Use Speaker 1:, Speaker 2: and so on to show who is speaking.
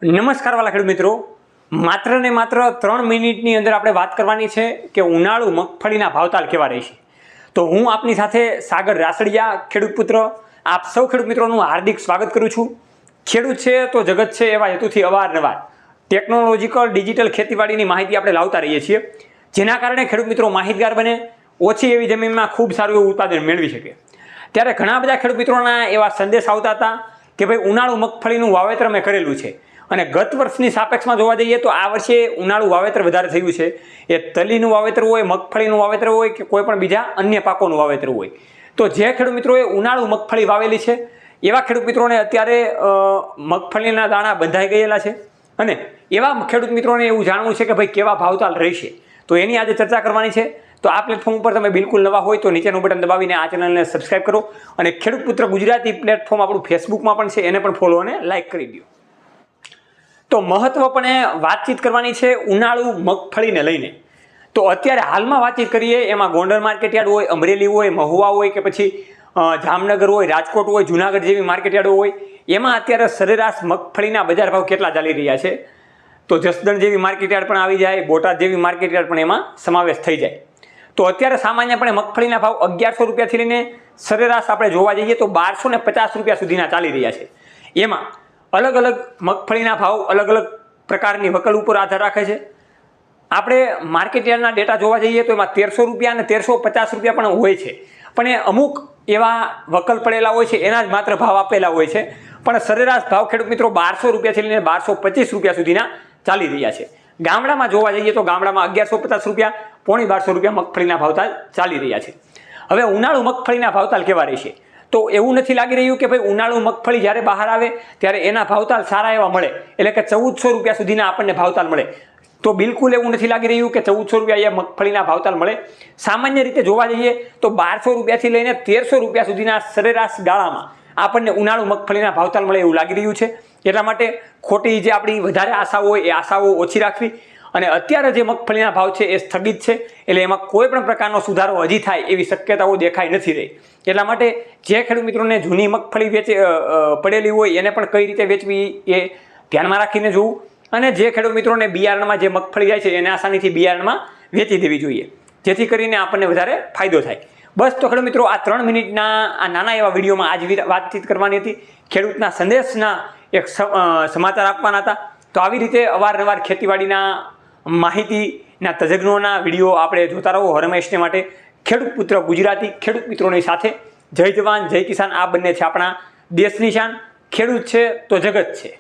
Speaker 1: નમસ્કાર વાલા ખેડૂત મિત્રો, માત્ર ને માત્ર 3 મિનિટની અંદર આપણે વાત કરવાની છે કે ઉનાળુ મગફળીના ભાવતાલ કેવા રહેશે। તો હું આપની સાથે સાગર રાસડિયા ખેડૂત પુત્ર આપ સૌ ખેડૂત મિત્રોનું હાર્દિક સ્વાગત કરું છું। ખેડૂત છે તો જગત છે એવા હેતુથી અવારનવાર ટેકનોલોજીકલ ડિજિટલ ખેતીવાડીની માહિતી આપણે લાવતા રહીએ છીએ, જેના કારણે ખેડૂત મિત્રો માહિતગાર બને, ઓછી એવી જમીનમાં ખૂબ સારું એવું ઉત્પાદન મેળવી શકે। ત્યારે ઘણા બધા ખેડૂત મિત્રોના એવા સંદેશ આવતા હતા કે ભાઈ ઉનાળુ મગફળીનું વાવેતર મેં કરેલું છે અને ગત વર્ષની સાપેક્ષમાં જોવા જઈએ તો આ વર્ષે ઉનાળુ વાવેતર વધારે થયું છે। એ તલીનું વાવેતર હોય, મગફળીનું વાવેતર હોય કે કોઈ પણ બીજા અન્ય પાકોનું વાવેતર હોય, તો જે ખેડૂત મિત્રોએ ઉનાળુ મગફળી વાવેલી છે એવા ખેડૂત મિત્રોને અત્યારે મગફળીના દાણા બંધાઈ ગયેલા છે અને એવા ખેડૂત મિત્રોને એવું જાણવું છે કે ભાઈ કેવા ભાવતાલ રહેશે, તો એની આજે ચર્ચા કરવાની છે। તો આ પ્લેટફોર્મ ઉપર તમે બિલકુલ નવા હોય તો નીચેનું બટન દબાવીને આ ચેનલને સબસ્ક્રાઈબ કરો અને ખેડૂત પુત્ર ગુજરાતી પ્લેટફોર્મ આપણું ફેસબુકમાં પણ છે, એને પણ ફોલો અને લાઇક કરી દો। તો મહત્વપણે વાતચીત કરવાની છે ઉનાળુ મગફળીને લઈને। તો અત્યારે હાલમાં વાતચીત કરીએ એમાં ગોંડલ માર્કેટયાર્ડ હોય, અમરેલી હોય, મહુવા હોય કે પછી જામનગર હોય, રાજકોટ હોય, જુનાગઢ જેવી માર્કેટયાર્ડો હોય, એમાં અત્યારે સરેરાશ મગફળીના બજાર ભાવ કેટલા ચાલી રહ્યા છે। તો જસદણ જેવી માર્કેટયાર્ડ પણ આવી જાય, બોટાદ જેવી માર્કેટયાર્ડ પણ એમાં સમાવેશ થઈ જાય। તો અત્યારે સામાન્યપણે મગફળીના ભાવ 1100 રૂપિયાથી લઈને સરેરાશ આપણે જોવા જઈએ તો 1250 રૂપિયા સુધીના ચાલી રહ્યા છે। એમાં અલગ અલગ મગફળીના ભાવ અલગ અલગ પ્રકારની વકલ ઉપર આધાર રાખે છે। આપણે માર્કેટયાર્ડના ડેટા જોવા જઈએ તો એમાં 1300 રૂપિયા અને 1350 રૂપિયા પણ હોય છે, પણ એ અમુક એવા વકલ પડેલા હોય છે એના જ માત્ર ભાવ આપેલા હોય છે, પણ સરેરાશ ભાવ ખેડૂત મિત્રો 1200 રૂપિયાથી લઈને 1225 રૂપિયા સુધીના ચાલી રહ્યા છે। ગામડામાં જોવા જઈએ તો ગામડામાં 1150 રૂપિયા, 1250 રૂપિયા મગફળીના ભાવતાલ ચાલી રહ્યા છે। હવે ઉનાળુ મગફળીના ભાવતાલ કેવા રહેશે, તો એવું નથી લાગી રહ્યું કે ભાઈ ઉનાળુ મગફળી જ્યારે બહાર આવે ત્યારે એના ભાવતાલ સારા એવા મળે, એટલે કે 1400 રૂપિયા સુધીના આપણને ભાવતાલ મળે। તો બિલકુલ એવું નથી લાગી રહ્યું કે 1400 રૂપિયા એ મગફળીના ભાવતાલ મળે। સામાન્ય રીતે જોવા જઈએ તો 1200 રૂપિયાથી લઈને 1300 રૂપિયા સુધીના સરેરાશ ગાળામાં આપણને ઉનાળુ મગફળીના ભાવતાલ મળે એવું લાગી રહ્યું છે। એટલા માટે ખોટી જે આપણી વધારે આશાઓ હોય એ આશાઓ ઓછી રાખવી અને અત્યારે જે મગફળીના ભાવ છે એ સ્થગિત છે, એટલે એમાં કોઈ પણ પ્રકારનો સુધારો હજી થાય એવી શક્યતાઓ દેખાઈ નથી રહી। એટલા માટે જે ખેડૂત મિત્રોને જૂની મગફળી પડેલી હોય એને પણ કઈ રીતે વેચવી એ ધ્યાનમાં રાખીને જોવું, અને જે ખેડૂત મિત્રોને બિયારણમાં જે મગફળી જાય છે એને આસાનીથી બિયારણમાં વેચી દેવી જોઈએ, જેથી કરીને આપણને વધારે ફાયદો થાય। બસ તો ખેડૂત મિત્રો, આ 3 મિનિટના આ નાના એવા વિડીયોમાં આજ વાતચીત કરવાની હતી, ખેડૂતના સંદેશના એક સમાચાર આપવાના હતા। તો આવી રીતે અવારનવાર ખેતીવાડીના માહિતીના તજજ્ઞોના વિડીયો આપણે જોતા રહો હરમેશને માટે। ખેડૂત પુત્ર ગુજરાતી ખેડૂત મિત્રોની સાથે જય જવાન જય કિસાન, આ બંને છે આપણા દેશની શાન। ખેડૂત છે તો જગત છે।